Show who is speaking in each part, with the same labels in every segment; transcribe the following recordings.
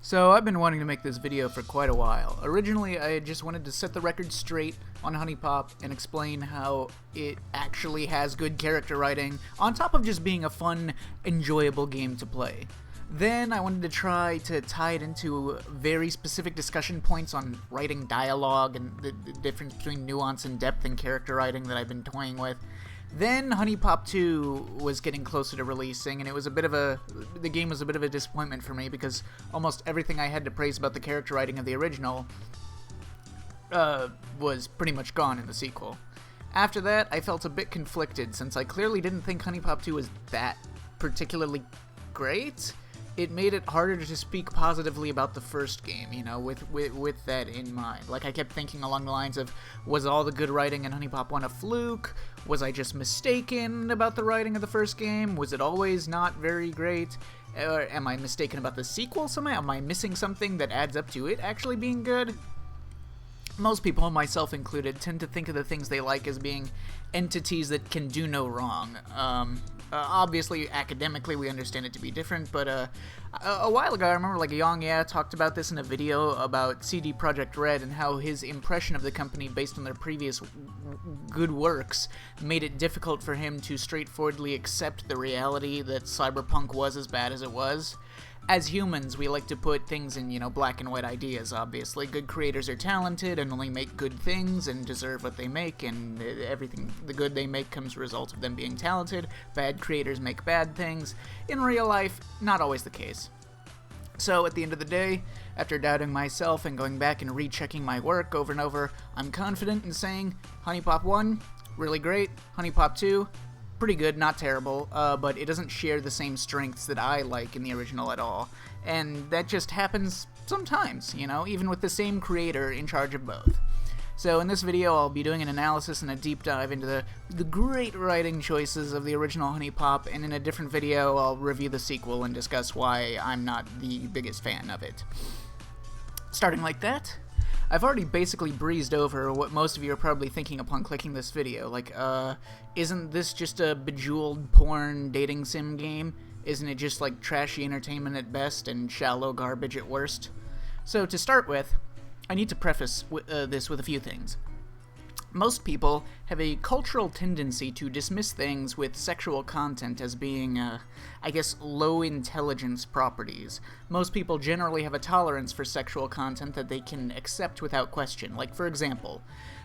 Speaker 1: So I've been wanting to make this video for quite a while. Originally, I just wanted to set the record straight on Huniepop and explain how it actually has good character writing, on top of just being a fun, enjoyable game to play. Then I wanted to try to tie it into very specific discussion points on writing dialogue and the difference between nuance and depth in character writing that I've been toying with. Then Huniepop 2 was getting closer to releasing, and the game was a bit of a disappointment for me because almost everything I had to praise about the character writing of the original was pretty much gone in the sequel. After that, I felt a bit conflicted since I clearly didn't think Huniepop 2 was that particularly great. It made it harder to speak positively about the first game, you know, with that in mind. Like, I kept thinking along the lines of, was all the good writing in Huniepop 1 a fluke? Was I just mistaken about the writing of the first game? Was it always not very great? Or am I mistaken about the sequel somehow? Am I missing something that adds up to it actually being good? Most people, myself included, tend to think of the things they like as being entities that can do no wrong. Obviously, academically, we understand it to be different, but a while ago, I remember like Yang talked about this in a video about CD Projekt Red and how his impression of the company based on their previous good works made it difficult for him to straightforwardly accept the reality that Cyberpunk was as bad as it was. As humans, we like to put things in, you know, black and white ideas, obviously. Good creators are talented and only make good things and deserve what they make, and everything, the good they make comes as a result of them being talented. Bad creators make bad things. In real life, not always the case. So, at the end of the day, after doubting myself and going back and rechecking my work over and over, I'm confident in saying Huniepop 1, really great. Huniepop 2, pretty good, not terrible, but it doesn't share the same strengths that I like in the original at all. And that just happens sometimes, you know, even with the same creator in charge of both. So in this video, I'll be doing an analysis and a deep dive into the great writing choices of the original Huniepop, and in a different video, I'll review the sequel and discuss why I'm not the biggest fan of it. Starting like that, I've already basically breezed over what most of you are probably thinking upon clicking this video, like, isn't this just a bejeweled porn dating sim game? Isn't it just like trashy entertainment at best and shallow garbage at worst? So to start with, I need to preface this with a few things. Most people have a cultural tendency to dismiss things with sexual content as being, I guess, low-intelligence properties. Most people generally have a tolerance for sexual content that they can accept without question. Like, for example,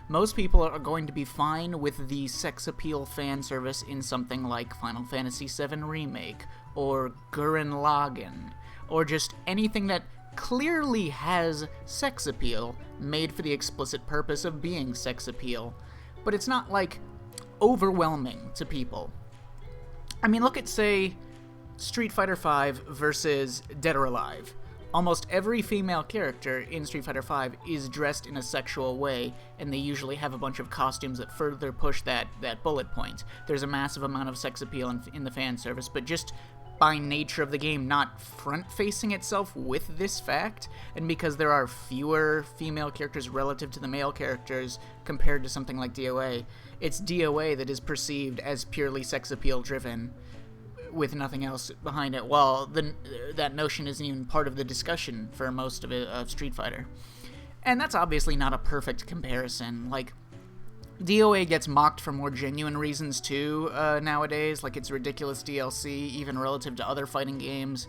Speaker 1: most people are going to be fine with the sex appeal fan service in something like Final Fantasy VII Remake, or Gurren Lagann, or just anything that clearly has sex appeal, made for the explicit purpose of being sex appeal, but it's not, like, overwhelming to people. I mean, look at, say, Street Fighter V versus Dead or Alive. Almost every female character in Street Fighter V is dressed in a sexual way, and they usually have a bunch of costumes that further push that bullet point. There's a massive amount of sex appeal in the fan service, but just by nature of the game not front-facing itself with this fact, and because there are fewer female characters relative to the male characters compared to something like DOA, it's DOA that is perceived as purely sex appeal driven, with nothing else behind it, while that notion isn't even part of the discussion for most of Street Fighter. And that's obviously not a perfect comparison. Like, DOA gets mocked for more genuine reasons too nowadays, like its ridiculous DLC, even relative to other fighting games,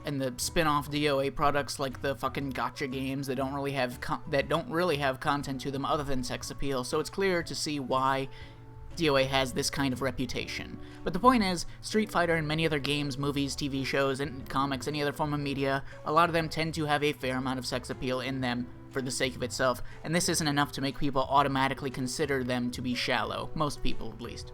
Speaker 1: and the spin-off DOA products like the fucking gacha games that don't really have content to them other than sex appeal. So it's clear to see why DOA has this kind of reputation. But the point is, Street Fighter and many other games, movies, TV shows, and comics, any other form of media, a lot of them tend to have a fair amount of sex appeal in them for the sake of itself, and this isn't enough to make people automatically consider them to be shallow, most people at least.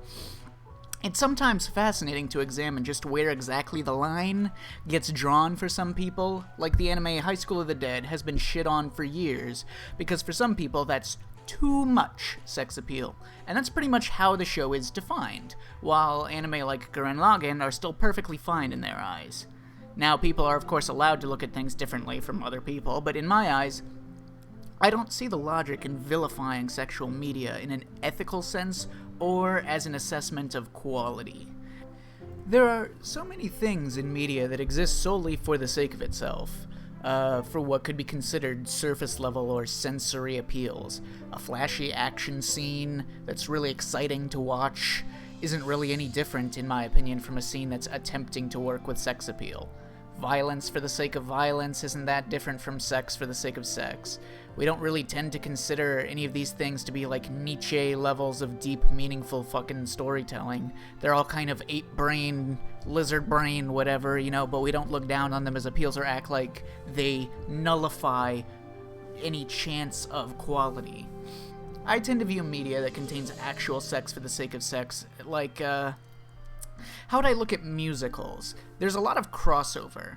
Speaker 1: It's sometimes fascinating to examine just where exactly the line gets drawn for some people, like the anime High School of the Dead has been shit on for years, because for some people that's too much sex appeal, and that's pretty much how the show is defined, while anime like Gurren Lagann are still perfectly fine in their eyes. Now, people are of course allowed to look at things differently from other people, but in my eyes, I don't see the logic in vilifying sexual media in an ethical sense or as an assessment of quality. There are so many things in media that exist solely for the sake of itself. for what could be considered surface level or sensory appeals. A flashy action scene that's really exciting to watch isn't really any different, in my opinion, from a scene that's attempting to work with sex appeal. Violence for the sake of violence isn't that different from sex for the sake of sex. We don't really tend to consider any of these things to be like Nietzsche levels of deep, meaningful fucking storytelling. They're all kind of ape brain, lizard brain, whatever, but we don't look down on them as appeals or act like they nullify any chance of quality. I tend to view media that contains actual sex for the sake of sex like, how would I look at musicals? There's a lot of crossover,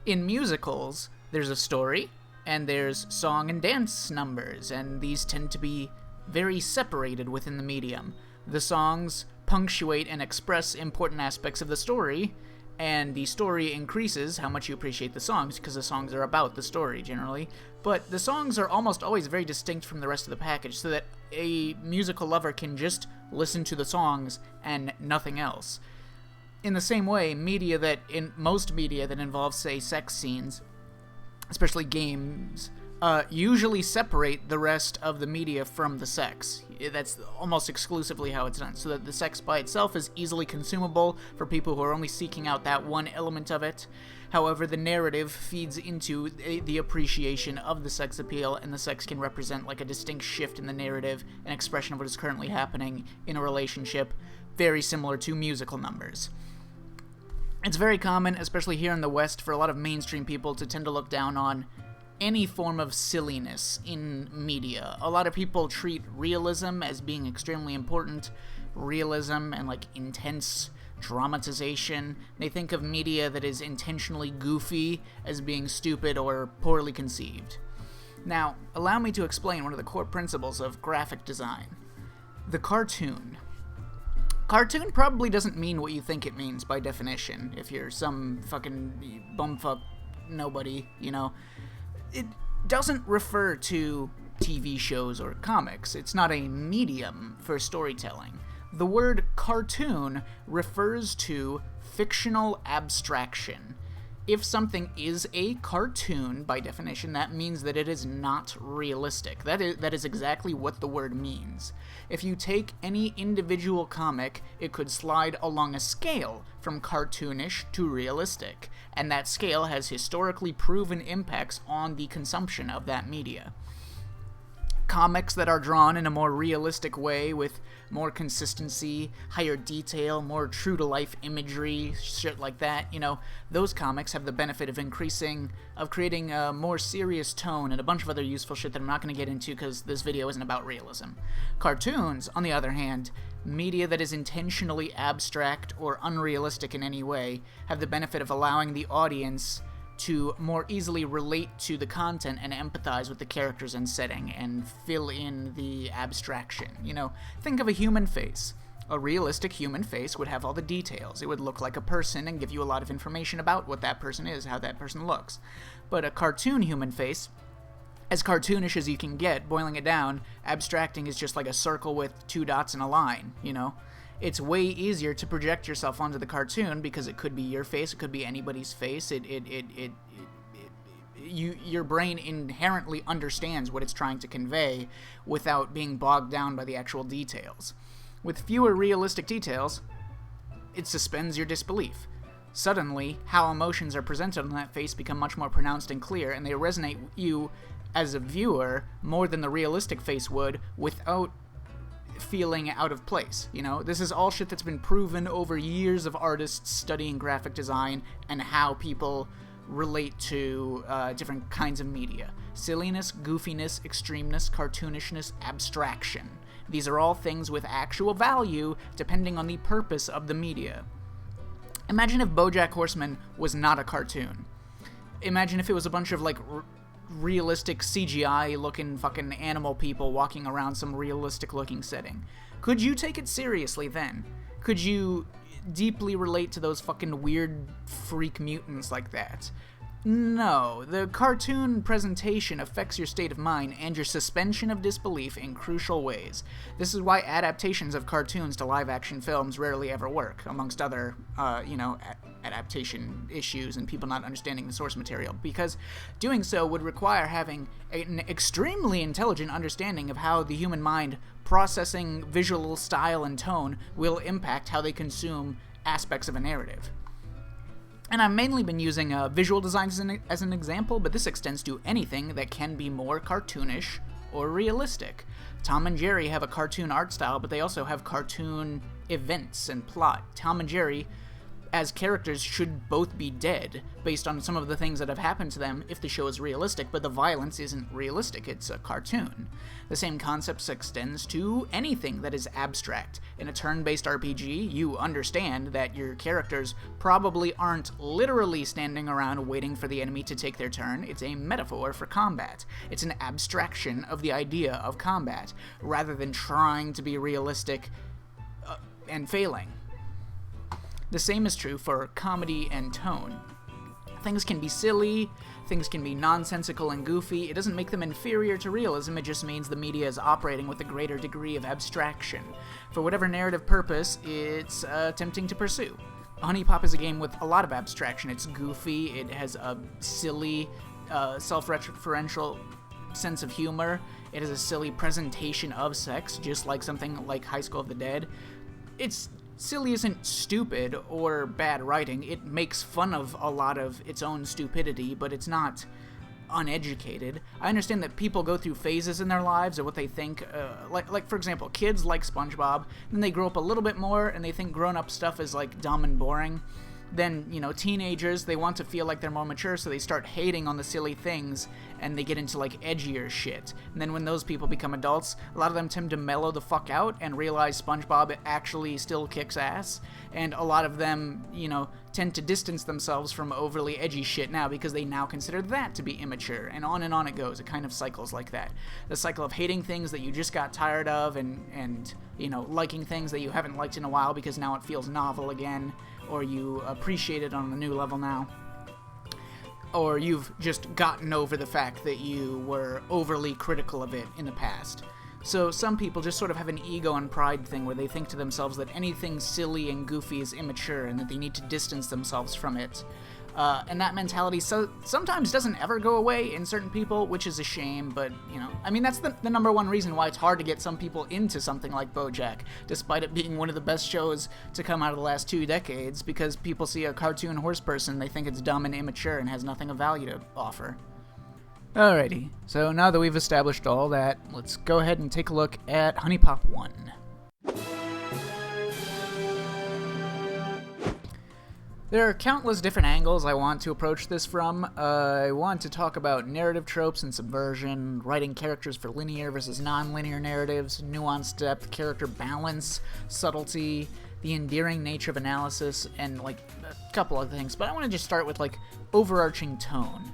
Speaker 1: In musicals, there's a story, and there's song and dance numbers, and these tend to be very separated within the medium. The songs punctuate and express important aspects of the story, and the story increases how much you appreciate the songs, because the songs are about the story, generally. But the songs are almost always very distinct from the rest of the package, so that a musical lover can just listen to the songs and nothing else. In the same way, most media that involves, say, sex scenes, especially games, usually separate the rest of the media from the sex. That's almost exclusively how it's done, so that the sex by itself is easily consumable for people who are only seeking out that one element of it. However, the narrative feeds into the appreciation of the sex appeal, and the sex can represent like a distinct shift in the narrative and expression of what is currently happening in a relationship, very similar to musical numbers. It's very common, especially here in the West, for a lot of mainstream people to tend to look down on any form of silliness in media. A lot of people treat realism as being extremely important. Realism and like intense dramatization. They think of media that is intentionally goofy as being stupid or poorly conceived. Now, allow me to explain one of the core principles of graphic design. The cartoon. Cartoon probably doesn't mean what you think it means by definition, if you're some fucking bumfuck nobody, It doesn't refer to TV shows or comics. It's not a medium for storytelling. The word cartoon refers to fictional abstraction. If something is a cartoon, by definition, that means that it is not realistic. That is exactly what the word means. If you take any individual comic, it could slide along a scale from cartoonish to realistic, and that scale has historically proven impacts on the consumption of that media. Comics that are drawn in a more realistic way with more consistency, higher detail, more true-to-life imagery, shit like that, those comics have the benefit of creating a more serious tone and a bunch of other useful shit that I'm not going to get into because this video isn't about realism. Cartoons, on the other hand, media that is intentionally abstract or unrealistic in any way, have the benefit of allowing the audience to more easily relate to the content and empathize with the characters and setting and fill in the abstraction. Think of a human face. A realistic human face would have all the details. It would look like a person and give you a lot of information about what that person is, how that person looks. But a cartoon human face, as cartoonish as you can get, boiling it down, abstracting is just like a circle with 2 dots and a line, It's way easier to project yourself onto the cartoon because it could be your face, it could be anybody's face. Your brain inherently understands what it's trying to convey without being bogged down by the actual details. With fewer realistic details, it suspends your disbelief. Suddenly, how emotions are presented on that face become much more pronounced and clear, and they resonate with you as a viewer more than the realistic face would without feeling out of place. This is all shit that's been proven over years of artists studying graphic design and how people relate to different kinds of media. Silliness, goofiness, extremeness, cartoonishness, abstraction. These are all things with actual value depending on the purpose of the media. Imagine if Bojack Horseman was not a cartoon. Imagine if it was a bunch of realistic CGI-looking fucking animal people walking around some realistic-looking setting. Could you take it seriously then? Could you deeply relate to those fucking weird freak mutants like that? No, the cartoon presentation affects your state of mind and your suspension of disbelief in crucial ways. This is why adaptations of cartoons to live-action films rarely ever work, amongst other, adaptation issues and people not understanding the source material, because doing so would require having an extremely intelligent understanding of how the human mind processing visual style and tone will impact how they consume aspects of a narrative. And I've mainly been using visual designs as an example, but this extends to anything that can be more cartoonish or realistic. Tom and Jerry have a cartoon art style, but they also have cartoon events and plot. Tom and Jerry, as characters, should both be dead based on some of the things that have happened to them if the show is realistic, but the violence isn't realistic, it's a cartoon. The same concept extends to anything that is abstract. In a turn-based RPG, you understand that your characters probably aren't literally standing around waiting for the enemy to take their turn. It's a metaphor for combat. It's an abstraction of the idea of combat, rather than trying to be realistic and failing. The same is true for comedy and tone. Things can be silly, things can be nonsensical and goofy. It doesn't make them inferior to realism, it just means the media is operating with a greater degree of abstraction, for whatever narrative purpose it's attempting to pursue. Huniepop is a game with a lot of abstraction. It's goofy, it has a silly, self-referential sense of humor, it has a silly presentation of sex, just like something like High School of the Dead. It's silly isn't stupid or bad writing. It makes fun of a lot of its own stupidity, but it's not uneducated. I understand that people go through phases in their lives of what they think, like for example, kids like SpongeBob, then they grow up a little bit more and they think grown-up stuff is like dumb and boring. Then, teenagers, they want to feel like they're more mature, so they start hating on the silly things, and they get into, edgier shit. And then when those people become adults, a lot of them tend to mellow the fuck out and realize SpongeBob actually still kicks ass. And a lot of them, tend to distance themselves from overly edgy shit now because they now consider that to be immature. And on it goes. It kind of cycles like that. The cycle of hating things that you just got tired of and liking things that you haven't liked in a while because now it feels novel again, or you appreciate it on a new level now, or you've just gotten over the fact that you were overly critical of it in the past. So some people just sort of have an ego and pride thing where they think to themselves that anything silly and goofy is immature and that they need to distance themselves from it. And that mentality sometimes doesn't ever go away in certain people, which is a shame, but, that's the number one reason why it's hard to get some people into something like Bojack, despite it being one of the best shows to come out of the last 2 decades, because people see a cartoon horse person, they think it's dumb and immature and has nothing of value to offer. Alrighty, so now that we've established all that, let's go ahead and take a look at Huniepop 1. There are countless different angles I want to approach this from. I want to talk about narrative tropes and subversion, writing characters for linear versus non-linear narratives, nuance, depth, character balance, subtlety, the endearing nature of analysis, and a couple other things. But I want to just start with overarching tone.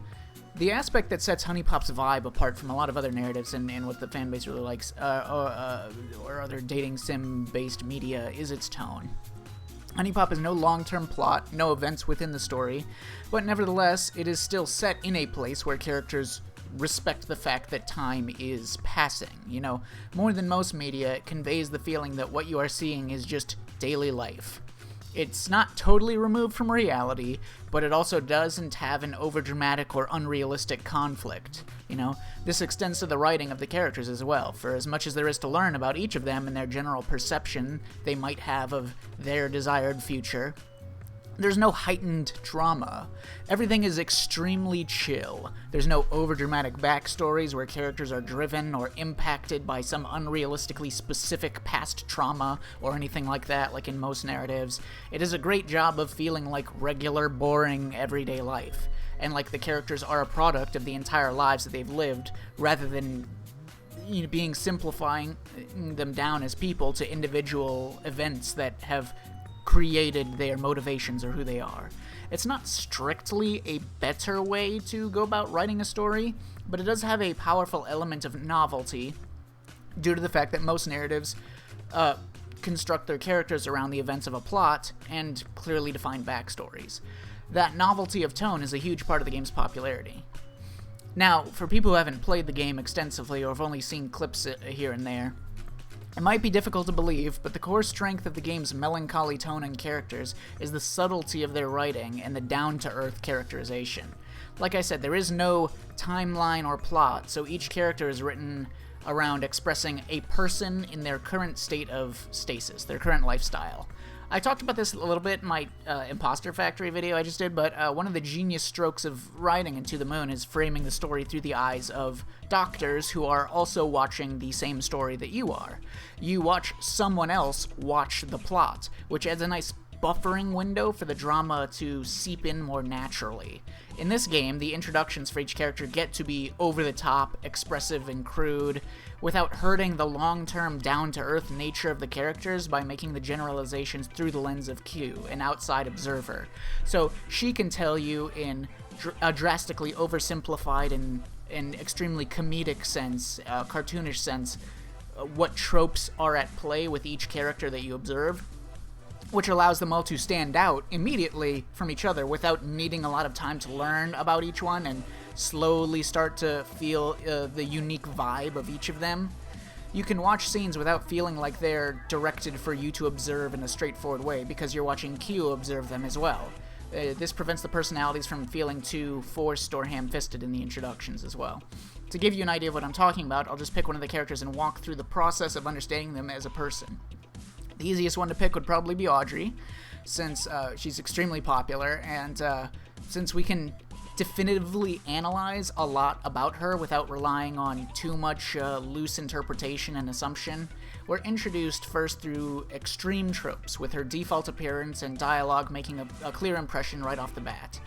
Speaker 1: The aspect that sets Huniepop's vibe apart from a lot of other narratives and what the fanbase really likes, or other dating sim-based media, is its tone. Huniepop has no long-term plot, no events within the story, but nevertheless, it is still set in a place where characters respect the fact that time is passing. More than most media, it conveys the feeling that what you are seeing is just daily life. It's not totally removed from reality, but it also doesn't have an overdramatic or unrealistic conflict. This extends to the writing of the characters as well, for as much as there is to learn about each of them and their general perception they might have of their desired future, there's no heightened drama. Everything is extremely chill. There's no overdramatic backstories where characters are driven or impacted by some unrealistically specific past trauma or anything like that, like in most narratives. It does a great job of feeling like regular, boring, everyday life, and like the characters are a product of the entire lives that they've lived, rather than simplifying them down as people to individual events that have created their motivations or who they are. It's not strictly a better way to go about writing a story, but it does have a powerful element of novelty due to the fact that most narratives construct their characters around the events of a plot and clearly defined backstories. That novelty of tone is a huge part of the game's popularity. Now, for people who haven't played the game extensively or have only seen clips here and there, It might be difficult to believe, but the core strength of the game's melancholy tone and characters is the subtlety of their writing and the down-to-earth characterization. Like I said, there is no timeline or plot, so each character is written around expressing a person in their current state of stasis, their current lifestyle. I talked about this a little bit in my Imposter Factory video I just did, but one of the genius strokes of writing Into the Moon is framing the story through the eyes of doctors who are also watching the same story that you are. You watch someone else watch the plot, which adds a nice buffering window for the drama to seep in more naturally. In this game, the introductions for each character get to be over-the-top, expressive, and crude, without hurting the long-term down-to-earth nature of the characters by making the generalizations through the lens of Q, an outside observer. So she can tell you in a drastically oversimplified and extremely comedic sense, cartoonish sense, what tropes are at play with each character that you observe, which allows them all to stand out immediately from each other without needing a lot of time to learn about each one and slowly start to feel the unique vibe of each of them. You can watch scenes without feeling like they're directed for you to observe in a straightforward way because you're watching Q observe them as well. This prevents the personalities from feeling too forced or ham-fisted in the introductions as well. To give you an idea of what I'm talking about, I'll just pick one of the characters and walk through the process of understanding them as a person. The easiest one to pick would probably be Audrey, since she's extremely popular, and since we can definitively analyze a lot about her without relying on too much loose interpretation and assumption, we're introduced first through extreme tropes, with her default appearance and dialogue making a clear impression right off the bat.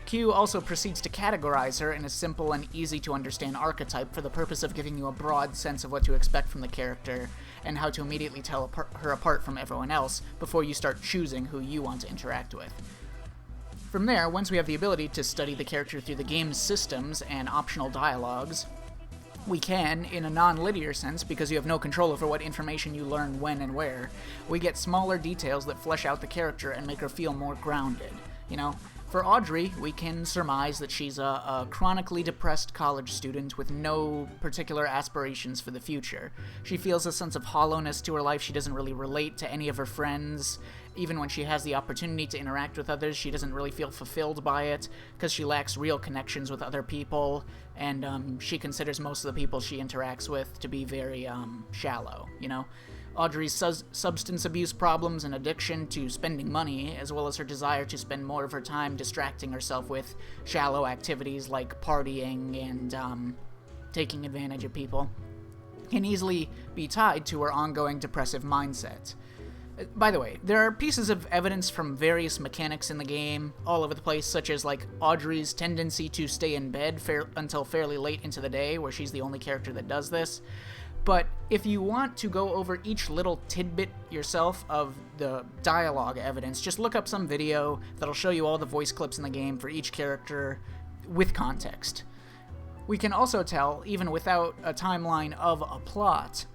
Speaker 1: Q also proceeds to categorize her in a simple and easy-to-understand archetype for the purpose of giving you a broad sense of what to expect from the character and how to immediately tell her apart from everyone else before you start choosing who you want to interact with. From there, once we have the ability to study the character through the game's systems and optional dialogues, we can, in a non-linear sense, because you have no control over what information you learn when and where, we get smaller details that flesh out the character and make her feel more grounded. You know, for Audrey, we can surmise that she's a chronically depressed college student with no particular aspirations for the future. She feels a sense of hollowness to her life. She doesn't really relate to any of her friends. Even when she has the opportunity to interact with others, she doesn't really feel fulfilled by it because she lacks real connections with other people, and she considers most of the people she interacts with to be very shallow, you know? Audrey's substance abuse problems and addiction to spending money, as well as her desire to spend more of her time distracting herself with shallow activities like partying and taking advantage of people, can easily be tied to her ongoing depressive mindset. By the way, there are pieces of evidence from various mechanics in the game all over the place, such as like Audrey's tendency to stay in bed until fairly late into the day, where she's the only character that does this. But if you want to go over each little tidbit yourself of the dialogue evidence, just look up some video that'll show you all the voice clips in the game for each character with context. We can also tell, even without a timeline of a plot,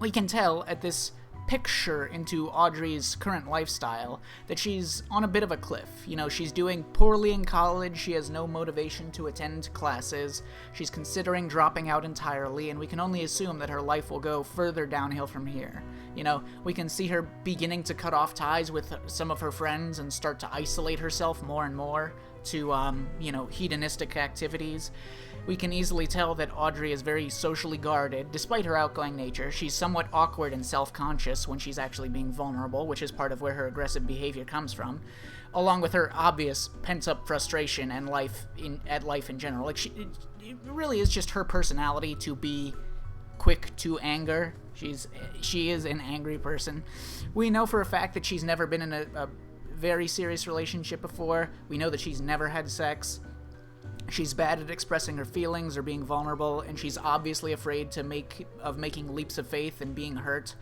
Speaker 1: we can tell at this picture into Audrey's current lifestyle that she's on a bit of a cliff. You know, she's doing poorly in college, she has no motivation to attend classes, she's considering dropping out entirely, and we can only assume that her life will go further downhill from here. You know, we can see her beginning to cut off ties with some of her friends and start to isolate herself more and more to, hedonistic activities. We can easily tell that Audrey is very socially guarded. Despite her outgoing nature, she's somewhat awkward and self-conscious when she's actually being vulnerable, which is part of where her aggressive behavior comes from, along with her obvious pent-up frustration and life in general. Like, it really is just her personality to be quick to anger. She is an angry person. We know for a fact that she's never been in a very serious relationship before. We know that she's never had sex. She's bad at expressing her feelings or being vulnerable, and she's obviously afraid of making leaps of faith and being hurt.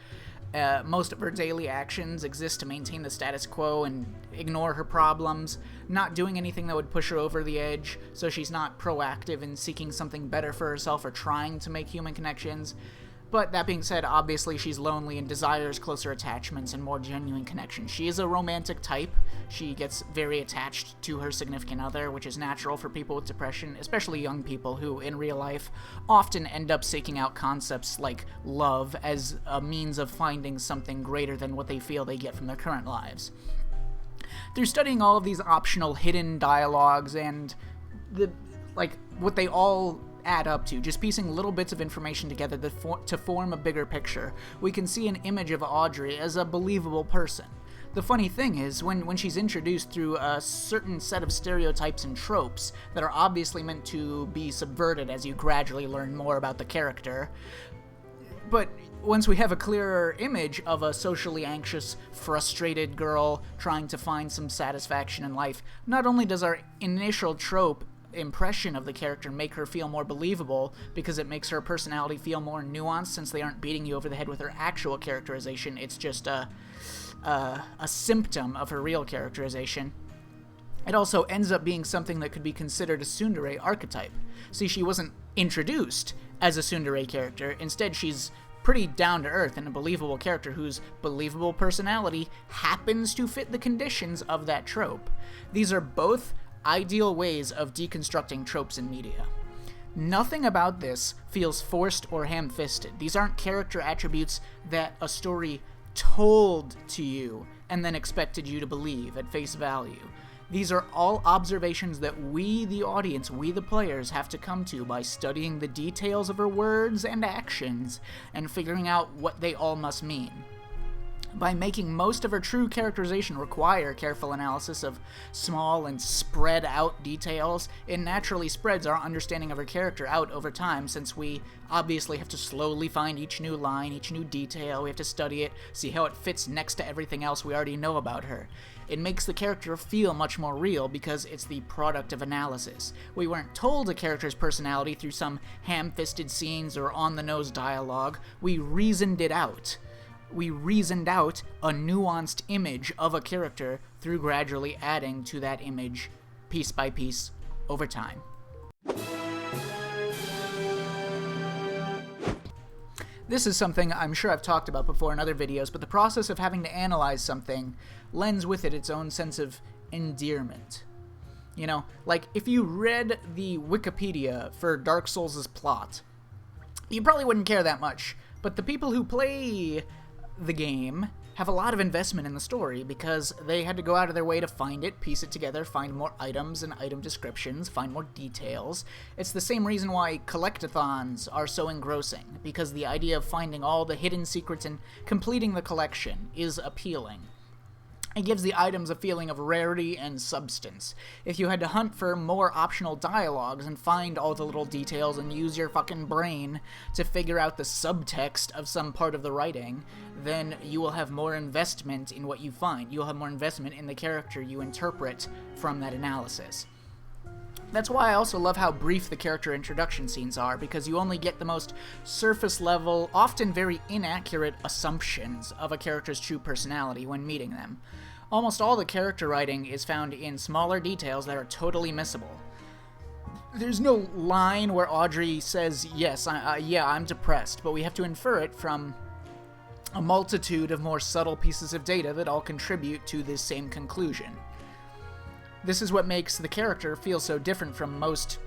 Speaker 1: Most of her daily actions exist to maintain the status quo and ignore her problems, not doing anything that would push her over the edge, so she's not proactive in seeking something better for herself or trying to make human connections. But that being said, obviously she's lonely and desires closer attachments and more genuine connections. She is a romantic type. She gets very attached to her significant other, which is natural for people with depression, especially young people who, in real life, often end up seeking out concepts like love as a means of finding something greater than what they feel they get from their current lives. Through studying all of these optional hidden dialogues and what they all add up to, just piecing little bits of information together to form a bigger picture, we can see an image of Audrey as a believable person. The funny thing is, when she's introduced through a certain set of stereotypes and tropes that are obviously meant to be subverted as you gradually learn more about the character, but once we have a clearer image of a socially anxious, frustrated girl trying to find some satisfaction in life, not only does our initial trope impression of the character make her feel more believable because it makes her personality feel more nuanced since they aren't beating you over the head with her actual characterization, it's just a symptom of her real characterization. It also ends up being something that could be considered a tsundere archetype. See, she wasn't introduced as a tsundere character. Instead, she's pretty down-to-earth and a believable character whose believable personality happens to fit the conditions of that trope. These are both ideal ways of deconstructing tropes in media. Nothing about this feels forced or ham-fisted. These aren't character attributes that a story told to you and then expected you to believe at face value. These are all observations that we, the audience, we the players, have to come to by studying the details of her words and actions and figuring out what they all must mean. By making most of her true characterization require careful analysis of small and spread out details, it naturally spreads our understanding of her character out over time, since we obviously have to slowly find each new line, each new detail, we have to study it, see how it fits next to everything else we already know about her. It makes the character feel much more real because it's the product of analysis. We weren't told a character's personality through some ham-fisted scenes or on-the-nose dialogue, we reasoned it out. We reasoned out a nuanced image of a character through gradually adding to that image, piece by piece, over time. This is something I'm sure I've talked about before in other videos, but the process of having to analyze something lends with it its own sense of endearment. You know, like if you read the Wikipedia for Dark Souls' plot, you probably wouldn't care that much, but the people who play the game have a lot of investment in the story because they had to go out of their way to find it, piece it together, find more items and item descriptions, find more details. It's the same reason why collectathons are so engrossing, because the idea of finding all the hidden secrets and completing the collection is appealing. It gives the items a feeling of rarity and substance. If you had to hunt for more optional dialogues and find all the little details and use your fucking brain to figure out the subtext of some part of the writing, then you will have more investment in what you find. You'll have more investment in the character you interpret from that analysis. That's why I also love how brief the character introduction scenes are, because you only get the most surface-level, often very inaccurate assumptions of a character's true personality when meeting them. Almost all the character writing is found in smaller details that are totally missable. There's no line where Audrey says, yes, I'm depressed, but we have to infer it from a multitude of more subtle pieces of data that all contribute to this same conclusion. This is what makes the character feel so different from most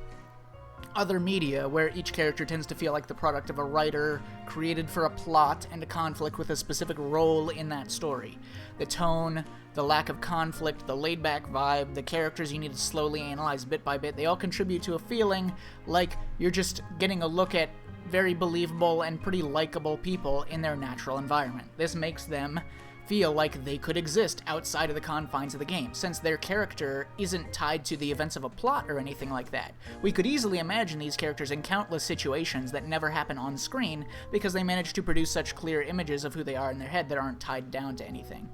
Speaker 1: other media, where each character tends to feel like the product of a writer created for a plot and a conflict with a specific role in that story. The tone, the lack of conflict, the laid-back vibe, the characters you need to slowly analyze bit by bit, they all contribute to a feeling like you're just getting a look at very believable and pretty likable people in their natural environment. This makes them feel like they could exist outside of the confines of the game, since their character isn't tied to the events of a plot or anything like that. We could easily imagine these characters in countless situations that never happen on screen because they manage to produce such clear images of who they are in their head that aren't tied down to anything.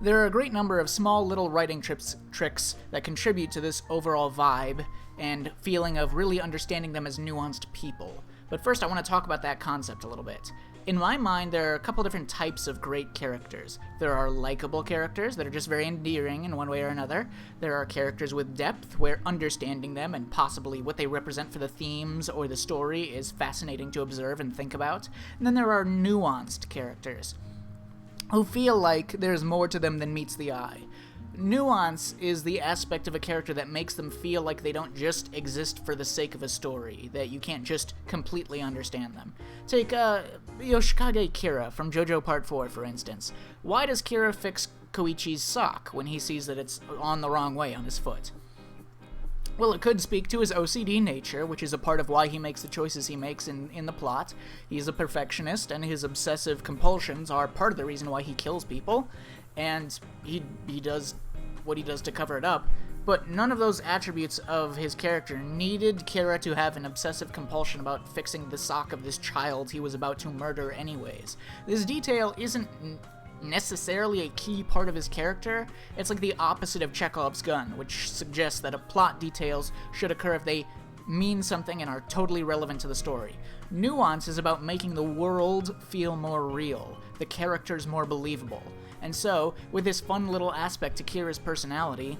Speaker 1: There are a great number of small little writing tricks that contribute to this overall vibe and feeling of really understanding them as nuanced people. But first I want to talk about that concept a little bit. In my mind, there are a couple different types of great characters. There are likable characters that are just very endearing in one way or another. There are characters with depth, where understanding them and possibly what they represent for the themes or the story is fascinating to observe and think about. And then there are nuanced characters, who feel like there's more to them than meets the eye. Nuance is the aspect of a character that makes them feel like they don't just exist for the sake of a story, that you can't just completely understand them. Take Yoshikage Kira from JoJo Part 4, for instance. Why does Kira fix Koichi's sock when he sees that it's on the wrong way on his foot? Well, it could speak to his OCD nature, which is a part of why he makes the choices he makes in the plot. He's a perfectionist, and his obsessive compulsions are part of the reason why he kills people, and he does what he does to cover it up, but none of those attributes of his character needed Kira to have an obsessive compulsion about fixing the sock of this child he was about to murder anyways. This detail isn't necessarily a key part of his character. It's like the opposite of Chekhov's gun, which suggests that plot details should occur if they mean something and are totally relevant to the story. Nuance is about making the world feel more real, the characters more believable. And so, with this fun little aspect to Kira's personality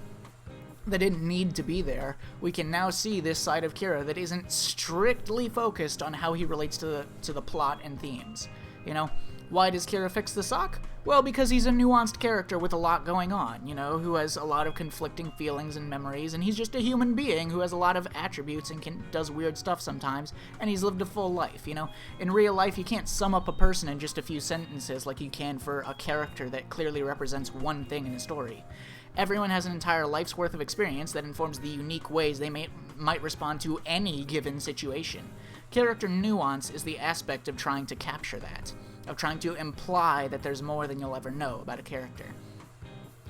Speaker 1: that didn't need to be there, we can now see this side of Kira that isn't strictly focused on how he relates to the plot and themes. You know, why does Kira fix the sock? Well, because he's a nuanced character with a lot going on, you know, who has a lot of conflicting feelings and memories, and he's just a human being who has a lot of attributes and does weird stuff sometimes, and he's lived a full life, you know. In real life, you can't sum up a person in just a few sentences like you can for a character that clearly represents one thing in a story. Everyone has an entire life's worth of experience that informs the unique ways they might respond to any given situation. Character nuance is the aspect of trying to capture that, of trying to imply that there's more than you'll ever know about a character.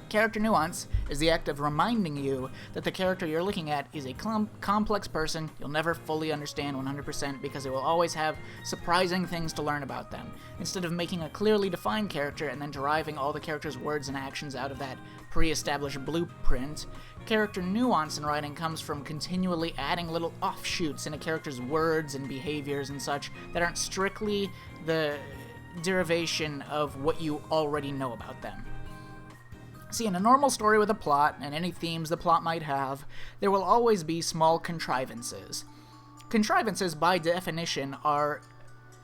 Speaker 1: Character nuance is the act of reminding you that the character you're looking at is a complex person you'll never fully understand 100% because it will always have surprising things to learn about them. Instead of making a clearly defined character and then deriving all the character's words and actions out of that pre-established blueprint, character nuance in writing comes from continually adding little offshoots in a character's words and behaviors and such that aren't strictly the derivation of what you already know about them. See, in a normal story with a plot, and any themes the plot might have, there will always be small contrivances. Contrivances, by definition, are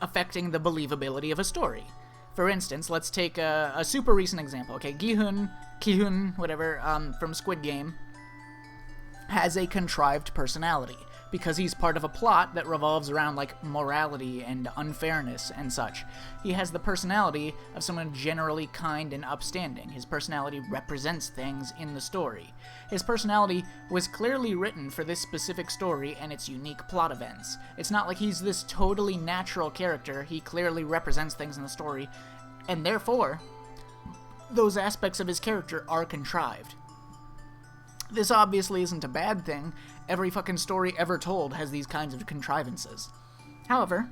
Speaker 1: affecting the believability of a story. For instance, let's take a super recent example, okay? Ki-hun, whatever, from Squid Game, has a contrived personality, because he's part of a plot that revolves around, like, morality and unfairness and such. He has the personality of someone generally kind and upstanding. His personality represents things in the story. His personality was clearly written for this specific story and its unique plot events. It's not like he's this totally natural character. He clearly represents things in the story, and therefore, those aspects of his character are contrived. This obviously isn't a bad thing. Every fucking story ever told has these kinds of contrivances. However,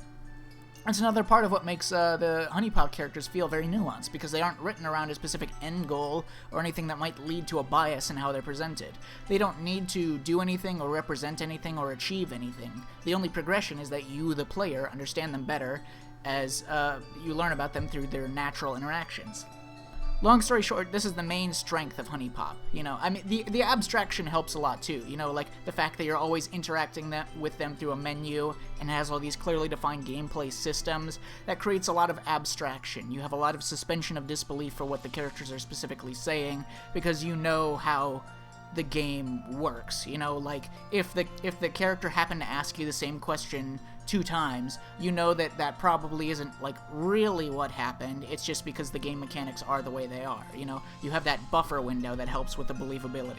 Speaker 1: it's another part of what makes the Huniepop characters feel very nuanced, because they aren't written around a specific end goal or anything that might lead to a bias in how they're presented. They don't need to do anything or represent anything or achieve anything. The only progression is that you, the player, understand them better as you learn about them through their natural interactions. Long story short, this is the main strength of Huniepop. You know, I mean, the abstraction helps a lot too. You know, like the fact that you're always interacting with them through a menu and has all these clearly defined gameplay systems, that creates a lot of abstraction. You have a lot of suspension of disbelief for what the characters are specifically saying, because you know how the game works. You know, like if the character happened to ask you the same question 2 times, you know that probably isn't like really what happened. It's just because the game mechanics are the way they are. You know, you have that buffer window that helps with the believability.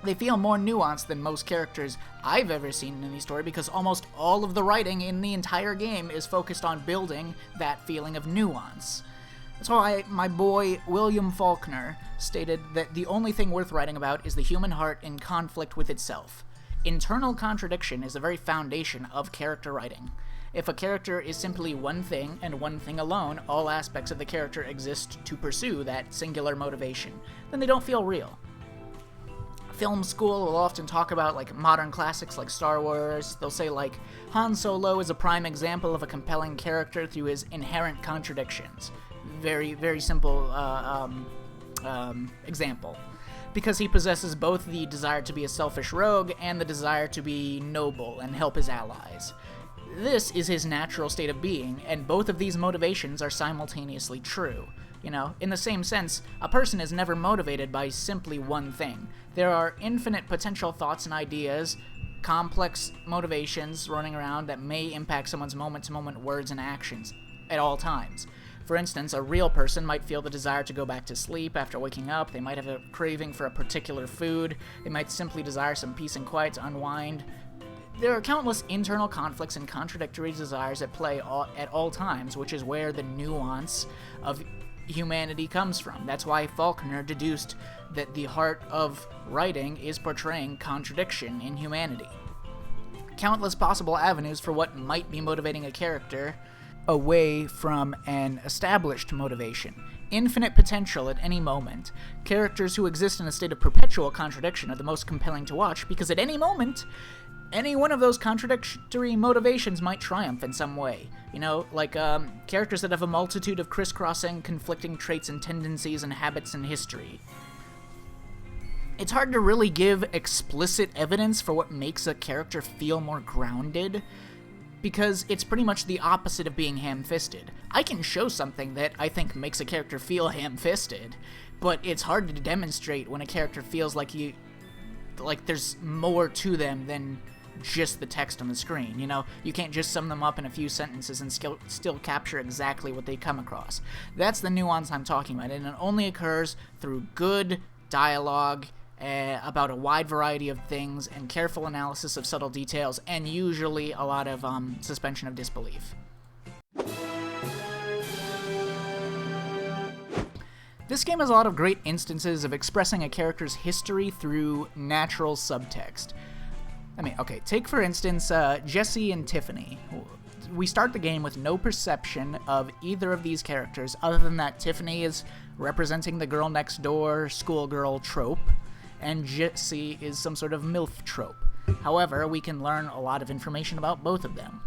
Speaker 1: They feel more nuanced than most characters I've ever seen in any story, because almost all of the writing in the entire game is focused on building that feeling of nuance. That's why my boy William Faulkner stated that the only thing worth writing about is the human heart in conflict with itself. Internal contradiction is the very foundation of character writing. If a character is simply one thing and one thing alone, all aspects of the character exist to pursue that singular motivation, then they don't feel real. film school will often talk about, like, modern classics like Star Wars. They'll say, like, Han Solo is a prime example of a compelling character through his inherent contradictions. Very, very simple example. Because he possesses both the desire to be a selfish rogue and the desire to be noble and help his allies. This is his natural state of being, and both of these motivations are simultaneously true. You know, in the same sense, a person is never motivated by simply one thing. There are infinite potential thoughts and ideas, complex motivations running around that may impact someone's moment-to-moment words and actions at all times. For instance, a real person might feel the desire to go back to sleep after waking up. They might have a craving for a particular food. They might simply desire some peace and quiet to unwind. There are countless internal conflicts and contradictory desires at play at all times, which is where the nuance of humanity comes from. That's why Faulkner deduced that the heart of writing is portraying contradiction in humanity. Countless possible avenues for what might be motivating a character away from an established motivation. Infinite potential at any moment. Characters who exist in a state of perpetual contradiction are the most compelling to watch, because at any moment, any one of those contradictory motivations might triumph in some way. You know, like, characters that have a multitude of crisscrossing, conflicting traits and tendencies and habits and history. It's hard to really give explicit evidence for what makes a character feel more grounded, because it's pretty much the opposite of being ham-fisted. I can show something that I think makes a character feel ham-fisted, but it's hard to demonstrate when a character feels like there's more to them than just the text on the screen. You know, you can't just sum them up in a few sentences and still capture exactly what they come across. That's the nuance I'm talking about, and it only occurs through good dialogue about a wide variety of things and careful analysis of subtle details, and usually a lot of suspension of disbelief. This game has a lot of great instances of expressing a character's history through natural subtext. I mean, okay, take for instance Jesse and Tiffany. We start the game with no perception of either of these characters, other than that Tiffany is representing the girl next door schoolgirl trope, and Jesse is some sort of MILF trope. However, we can learn a lot of information about both of them.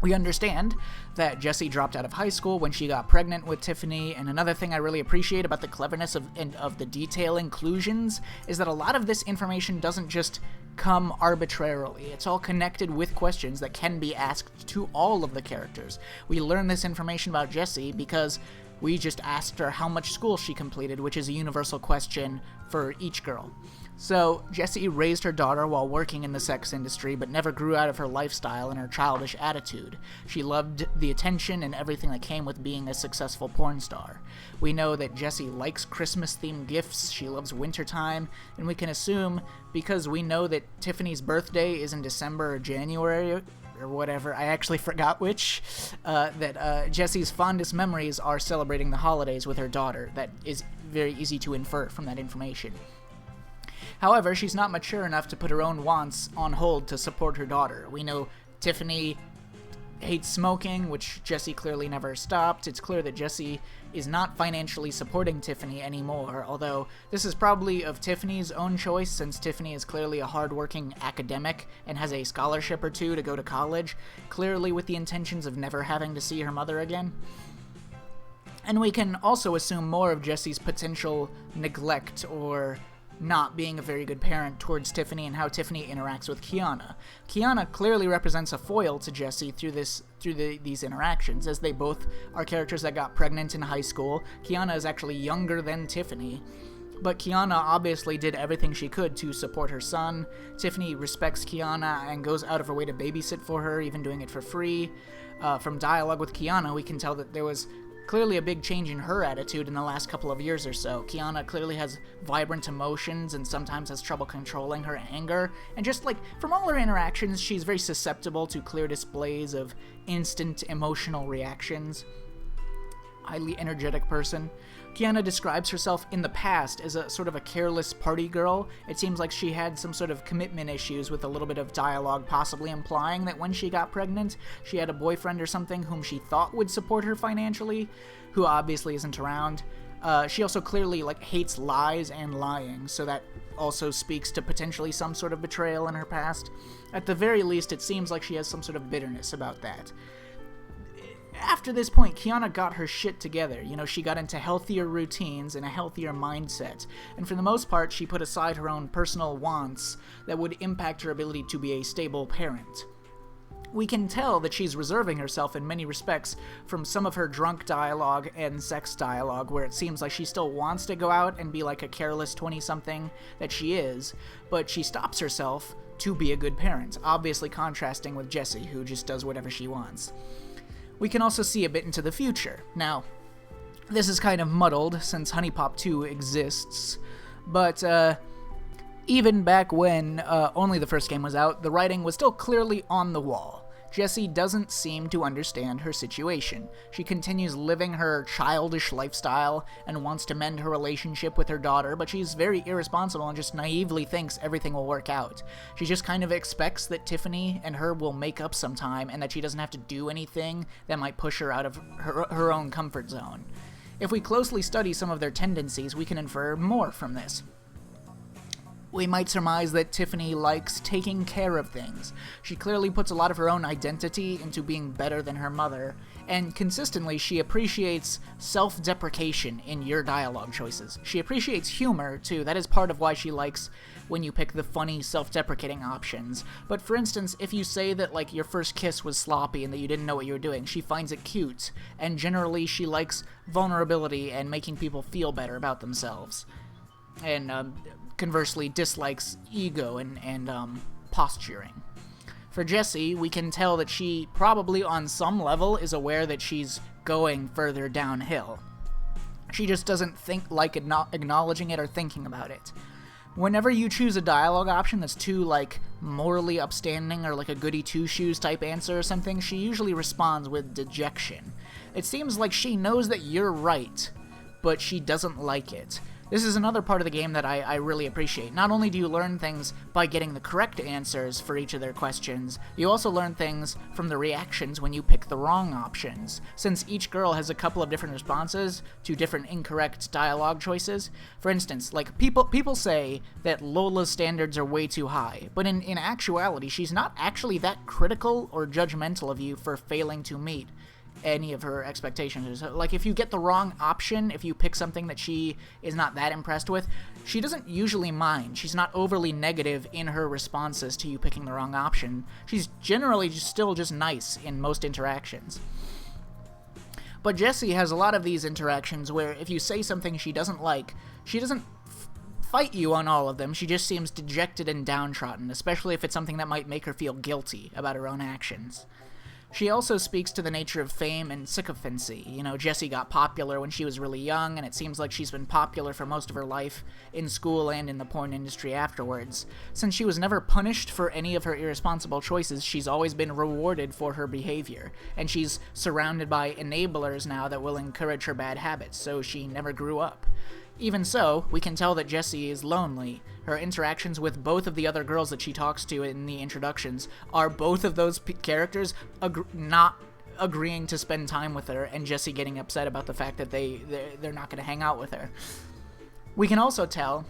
Speaker 1: We understand that Jessie dropped out of high school when she got pregnant with Tiffany, and another thing I really appreciate about the cleverness of the detail inclusions is that a lot of this information doesn't just come arbitrarily. It's all connected with questions that can be asked to all of the characters. We learn this information about Jessie because we just asked her how much school she completed, which is a universal question for each girl. So, Jessie raised her daughter while working in the sex industry, but never grew out of her lifestyle and her childish attitude. She loved the attention and everything that came with being a successful porn star. We know that Jessie likes Christmas-themed gifts, she loves wintertime, and we can assume, because we know that Tiffany's birthday is in December or January, or whatever, I actually forgot which, that Jessie's fondest memories are celebrating the holidays with her daughter. That is very easy to infer from that information. However, she's not mature enough to put her own wants on hold to support her daughter. We know Tiffany hates smoking, which Jessie clearly never stopped. It's clear that Jessie is not financially supporting Tiffany anymore, although this is probably of Tiffany's own choice, since Tiffany is clearly a hardworking academic and has a scholarship or two to go to college, clearly with the intentions of never having to see her mother again. And we can also assume more of Jessie's potential neglect or not being a very good parent towards Tiffany and how Tiffany interacts with Kiana. Kiana clearly represents a foil to Jessie through these interactions, as they both are characters that got pregnant in high school. Kiana is actually younger than Tiffany, but Kiana obviously did everything she could to support her son. Tiffany respects Kiana and goes out of her way to babysit for her, even doing it for free. From dialogue with Kiana, we can tell that there was clearly a big change in her attitude in the last couple of years or so. Kiana clearly has vibrant emotions and sometimes has trouble controlling her anger, and just like from all her interactions, she's very susceptible to clear displays of instant emotional reactions. Highly energetic person. Kiana describes herself in the past as a sort of a careless party girl. It seems like she had some sort of commitment issues, with a little bit of dialogue possibly implying that when she got pregnant, she had a boyfriend or something whom she thought would support her financially, who obviously isn't around. She also clearly hates lies and lying, so that also speaks to potentially some sort of betrayal in her past. At the very least, it seems like she has some sort of bitterness about that. After this point, Kiana got her shit together. She got into healthier routines and a healthier mindset. And for the most part, she put aside her own personal wants that would impact her ability to be a stable parent. We can tell that she's reserving herself in many respects from some of her drunk dialogue and sex dialogue, where it seems like she still wants to go out and be like a careless 20-something that she is, but she stops herself to be a good parent, obviously contrasting with Jessie, who just does whatever she wants. We can also see a bit into the future. Now, this is kind of muddled since Huniepop 2 exists, but even back when only the first game was out, the writing was still clearly on the wall. Jessie doesn't seem to understand her situation. She continues living her childish lifestyle and wants to mend her relationship with her daughter, but she's very irresponsible and just naively thinks everything will work out. She just kind of expects that Tiffany and her will make up sometime and that she doesn't have to do anything that might push her out of her own comfort zone. If we closely study some of their tendencies, we can infer more from this. We might surmise that Tiffany likes taking care of things. She clearly puts a lot of her own identity into being better than her mother, and consistently she appreciates self-deprecation in your dialogue choices. She appreciates humor, too. That is part of why she likes when you pick the funny, self-deprecating options. But for instance, if you say that, like, your first kiss was sloppy and that you didn't know what you were doing, she finds it cute, and generally she likes vulnerability and making people feel better about themselves. And, conversely, dislikes ego and posturing. For Jessie, we can tell that she probably on some level is aware that she's going further downhill. She just doesn't like acknowledging it or thinking about it. Whenever you choose a dialogue option that's too, like, morally upstanding or like a goody two-shoes type answer or something, she usually responds with dejection. It seems like she knows that you're right, but she doesn't like it. This is another part of the game that I really appreciate. Not only do you learn things by getting the correct answers for each of their questions, you also learn things from the reactions when you pick the wrong options. Since each girl has a couple of different responses to different incorrect dialogue choices. For instance, like, people say that Lola's standards are way too high, but in actuality, she's not actually that critical or judgmental of you for failing to meet any of her expectations. Like, if you get the wrong option, if you pick something that she is not that impressed with, she doesn't usually mind. She's not overly negative in her responses to you picking the wrong option. She's generally still just nice in most interactions. But Jessie has a lot of these interactions where if you say something she doesn't like, she doesn't fight you on all of them. She just seems dejected and downtrodden, especially if it's something that might make her feel guilty about her own actions. She also speaks to the nature of fame and sycophancy. Jessie got popular when she was really young, and it seems like she's been popular for most of her life, in school and in the porn industry afterwards. Since she was never punished for any of her irresponsible choices, she's always been rewarded for her behavior, and she's surrounded by enablers now that will encourage her bad habits, so she never grew up. Even so, we can tell that Jessie is lonely. Her interactions with both of the other girls that she talks to in the introductions are both of those characters not agreeing to spend time with her, and Jessie getting upset about the fact that they're not going to hang out with her. We can also tell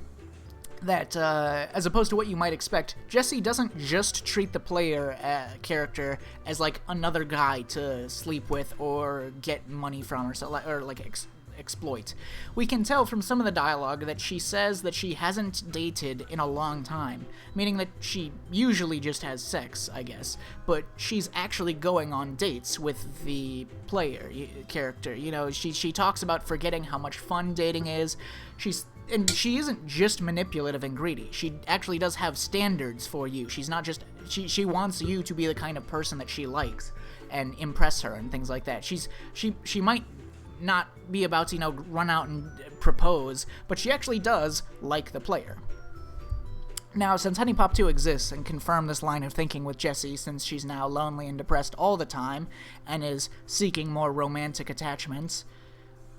Speaker 1: that, as opposed to what you might expect, Jessie doesn't just treat the player character as, like, another guy to sleep with or get money from, or exploit. We can tell from some of the dialogue that she says that she hasn't dated in a long time, meaning that she usually just has sex, I guess, but she's actually going on dates with the player character. She talks about forgetting how much fun dating is. And she isn't just manipulative and greedy. She actually does have standards for you. She's not just... She wants you to be the kind of person that she likes and impress her and things like that. She might not be about to, run out and propose, but she actually does like the player. Now, since Huniepop 2 exists and confirmed this line of thinking with Jessie, since she's now lonely and depressed all the time and is seeking more romantic attachments,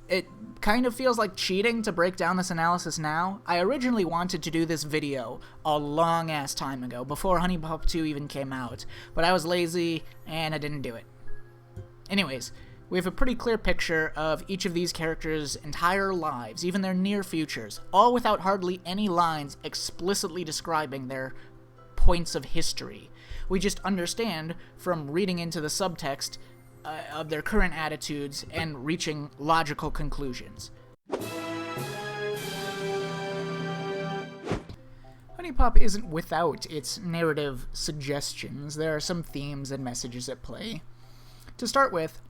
Speaker 1: it kind of feels like cheating to break down this analysis now. I originally wanted to do this video a long-ass time ago, before Huniepop 2 even came out, but I was lazy and I didn't do it. Anyways, We have a pretty clear picture of each of these characters' entire lives, even their near futures, all without hardly any lines explicitly describing their points of history. We just understand from reading into the subtext of their current attitudes and reaching logical conclusions. Huniepop isn't without its narrative suggestions. There are some themes and messages at play. To start with,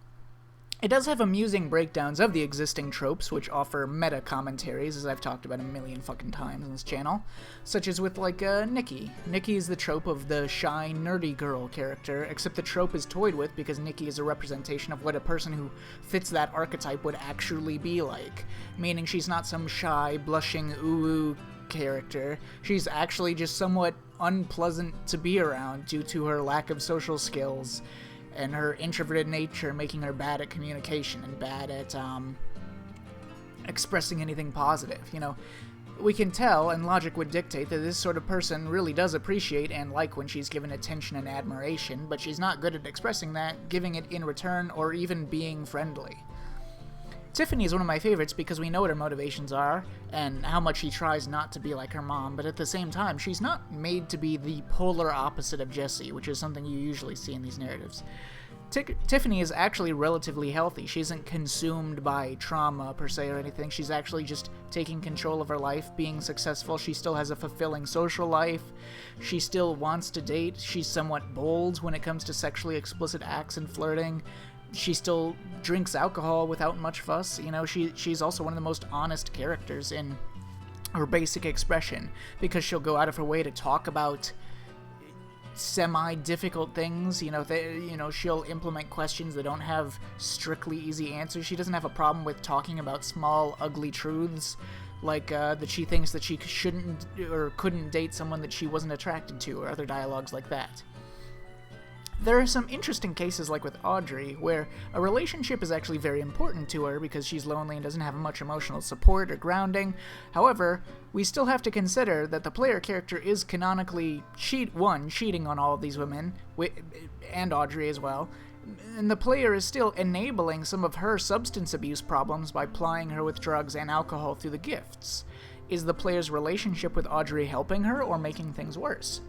Speaker 1: it does have amusing breakdowns of the existing tropes, which offer meta-commentaries, as I've talked about a million fucking times on this channel, such as with, like, Nikki. Nikki is the trope of the shy, nerdy girl character, except the trope is toyed with because Nikki is a representation of what a person who fits that archetype would actually be like, meaning she's not some shy, blushing, ooh character. She's actually just somewhat unpleasant to be around due to her lack of social skills, and her introverted nature making her bad at communication and bad at expressing anything positive. You know, we can tell, and logic would dictate, that this sort of person really does appreciate and like when she's given attention and admiration, but she's not good at expressing that, giving it in return, or even being friendly. Tiffany is one of my favorites because we know what her motivations are, and how much she tries not to be like her mom, but at the same time, she's not made to be the polar opposite of Jessie, which is something you usually see in these narratives. Tiffany is actually relatively healthy. She isn't consumed by trauma, per se, or anything. She's actually just taking control of her life, being successful. She still has a fulfilling social life. She still wants to date. She's somewhat bold when it comes to sexually explicit acts and flirting. She still drinks alcohol without much fuss. You know, she's also one of the most honest characters in her basic expression, because she'll go out of her way to talk about semi-difficult things. You know, she'll implement questions that don't have strictly easy answers. She doesn't have a problem with talking about small, ugly truths, like that she thinks that she shouldn't or couldn't date someone that she wasn't attracted to, or other dialogues like that. There are some interesting cases, like with Audrey, where a relationship is actually very important to her because she's lonely and doesn't have much emotional support or grounding. However, we still have to consider that the player character is canonically cheating on all of these women, and Audrey as well, and the player is still enabling some of her substance abuse problems by plying her with drugs and alcohol through the gifts. Is the player's relationship with Audrey helping her or making things worse?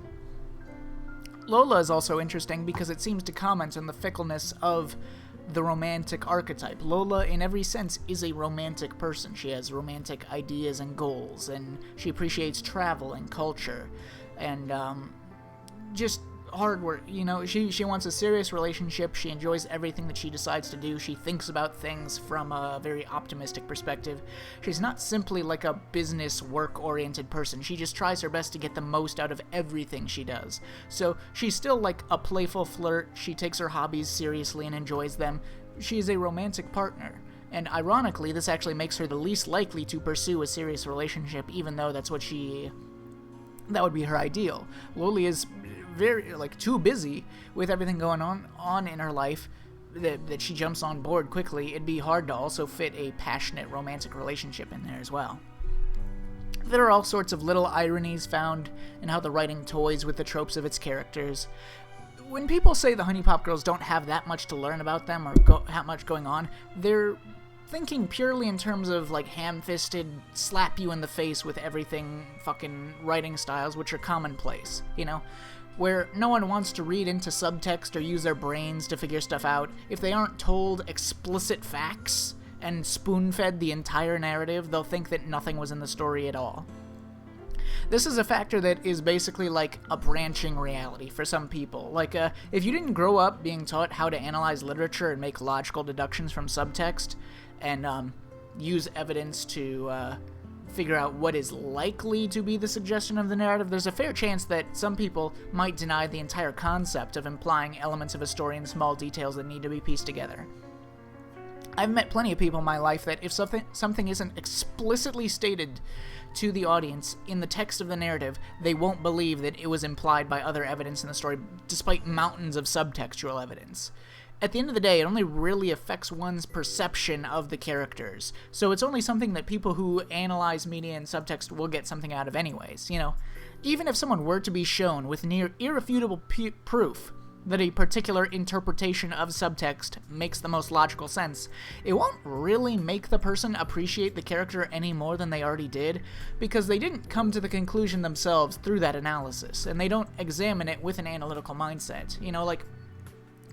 Speaker 1: Lola is also interesting because it seems to comment on the fickleness of the romantic archetype. Lola, in every sense, is a romantic person. She has romantic ideas and goals, and she appreciates travel and culture, and just hard work. You know, she wants a serious relationship. She enjoys everything that she decides to do. She thinks about things from a very optimistic perspective. She's not simply like a business, work-oriented person. She just tries her best to get the most out of everything she does. So she's still like a playful flirt. She takes her hobbies seriously and enjoys them. She's a romantic partner. And ironically, this actually makes her the least likely to pursue a serious relationship, even though that would be her ideal. Loli is very, too busy with everything going on in her life that she jumps on board quickly. It'd be hard to also fit a passionate romantic relationship in there as well. There are all sorts of little ironies found in how the writing toys with the tropes of its characters. When people say the Huniepop girls don't have that much to learn about them or that much going on, they're thinking purely in terms of ham-fisted, slap you in the face with everything fucking writing styles, which are commonplace, you know? Where no one wants to read into subtext or use their brains to figure stuff out. If they aren't told explicit facts and spoon-fed the entire narrative, they'll think that nothing was in the story at all. This is a factor that is basically like a branching reality for some people. If you didn't grow up being taught how to analyze literature and make logical deductions from subtext, and use evidence to figure out what is likely to be the suggestion of the narrative, there's a fair chance that some people might deny the entire concept of implying elements of a story in small details that need to be pieced together. I've met plenty of people in my life that if something isn't explicitly stated to the audience in the text of the narrative, they won't believe that it was implied by other evidence in the story, despite mountains of subtextual evidence. At the end of the day, it only really affects one's perception of the characters, so it's only something that people who analyze media and subtext will get something out of anyways, you know. Even if someone were to be shown with near irrefutable proof that a particular interpretation of subtext makes the most logical sense, it won't really make the person appreciate the character any more than they already did, because they didn't come to the conclusion themselves through that analysis, and they don't examine it with an analytical mindset. You know, like,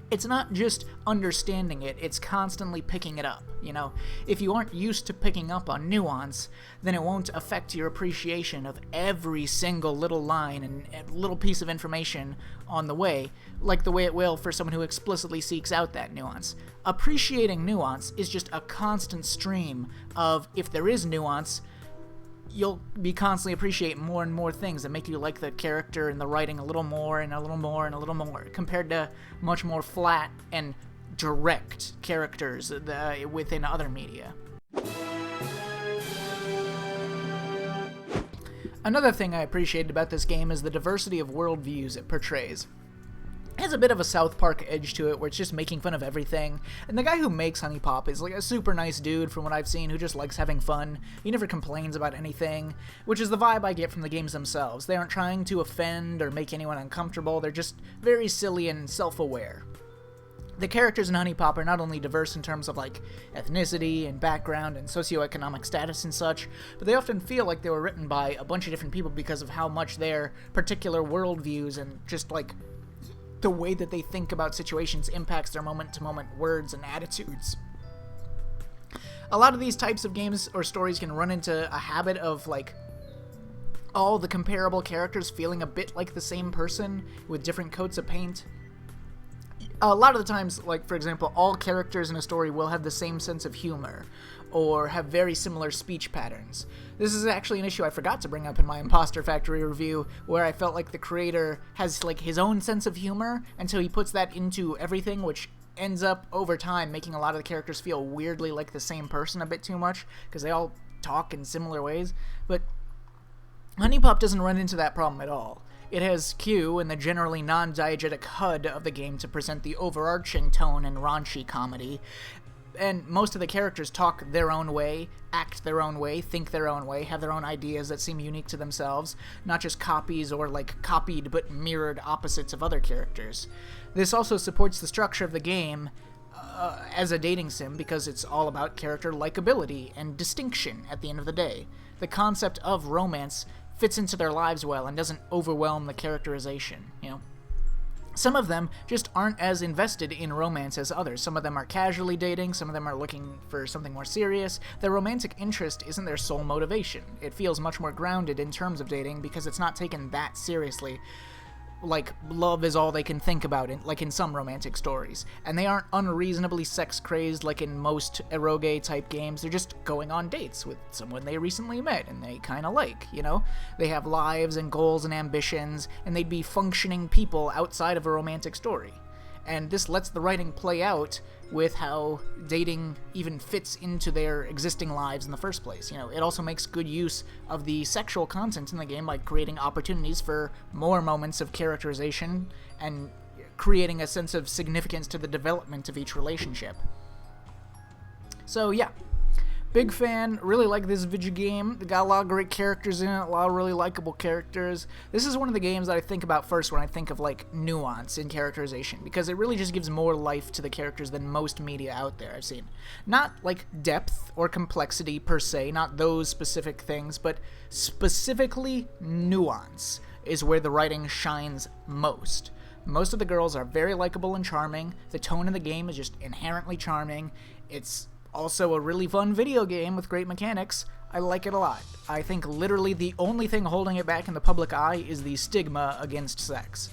Speaker 1: it's not just understanding it, it's constantly picking it up, you know? If you aren't used to picking up on nuance, then it won't affect your appreciation of every single little line and little piece of information on the way, like the way it will for someone who explicitly seeks out that nuance. Appreciating nuance is just a constant stream of, if there is nuance, you'll be constantly appreciate more and more things that make you like the character and the writing a little more and a little more and a little more, compared to much more flat and direct characters within other media. Another thing I appreciated about this game is the diversity of worldviews it portrays. It has a bit of a South Park edge to it, where it's just making fun of everything, and the guy who makes Huniepop is like a super nice dude from what I've seen, who just likes having fun. He never complains about anything, which is the vibe I get from the games themselves. They aren't trying to offend or make anyone uncomfortable, they're just very silly and self-aware. The characters in Huniepop are not only diverse in terms of, like, ethnicity and background and socioeconomic status and such, but they often feel like they were written by a bunch of different people because of how much their particular worldviews and just, like, the way that they think about situations impacts their moment-to-moment words and attitudes. A lot of these types of games or stories can run into a habit of, like, all the comparable characters feeling a bit like the same person with different coats of paint. A lot of the times, like, for example, all characters in a story will have the same sense of humor, or have very similar speech patterns. This is actually an issue I forgot to bring up in my Imposter Factory review, where I felt like the creator has, like, his own sense of humor, and so he puts that into everything, which ends up, over time, making a lot of the characters feel weirdly like the same person a bit too much, because they all talk in similar ways. But Huniepop doesn't run into that problem at all. It has Q and the generally non-diegetic HUD of the game to present the overarching tone and raunchy comedy, and most of the characters talk their own way, act their own way, think their own way, have their own ideas that seem unique to themselves, not just copies or, like, copied but mirrored opposites of other characters. This also supports the structure of the game as a dating sim, because it's all about character likability and distinction at the end of the day. The concept of romance fits into their lives well and doesn't overwhelm the characterization, you know? Some of them just aren't as invested in romance as others. Some of them are casually dating, some of them are looking for something more serious. Their romantic interest isn't their sole motivation. It feels much more grounded in terms of dating because it's not taken that seriously. Like, love is all they can think about, like in some romantic stories. And they aren't unreasonably sex-crazed like in most eroge-type games. They're just going on dates with someone they recently met and they kind of like, you know? They have lives and goals and ambitions, and they'd be functioning people outside of a romantic story. And this lets the writing play out with how dating even fits into their existing lives in the first place. You know, it also makes good use of the sexual content in the game, like creating opportunities for more moments of characterization and creating a sense of significance to the development of each relationship. So yeah, big fan, really like this video game. It got a lot of great characters in it, a lot of really likable characters. This is one of the games that I think about first when I think of, like, nuance in characterization, because it really just gives more life to the characters than most media out there I've seen. Not, like, depth or complexity per se, not those specific things, but specifically nuance is where the writing shines most. Most of the girls are very likable and charming. The tone of the game is just inherently charming. It's also a really fun video game with great mechanics. I like it a lot. I think literally the only thing holding it back in the public eye is the stigma against sex.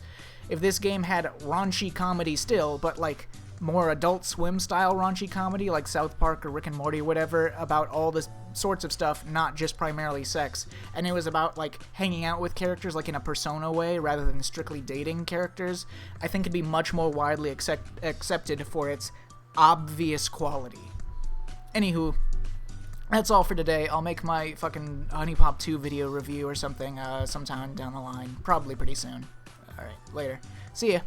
Speaker 1: If this game had raunchy comedy still, but, like, more Adult Swim style raunchy comedy like South Park or Rick and Morty or whatever, about all this sorts of stuff, not just primarily sex, and it was about, like, hanging out with characters, like, in a persona way rather than strictly dating characters, I think it'd be much more widely accepted for its obvious quality. Anywho, that's all for today. I'll make my fucking Huniepop 2 video review or something sometime down the line. Probably pretty soon. Alright, later. See ya.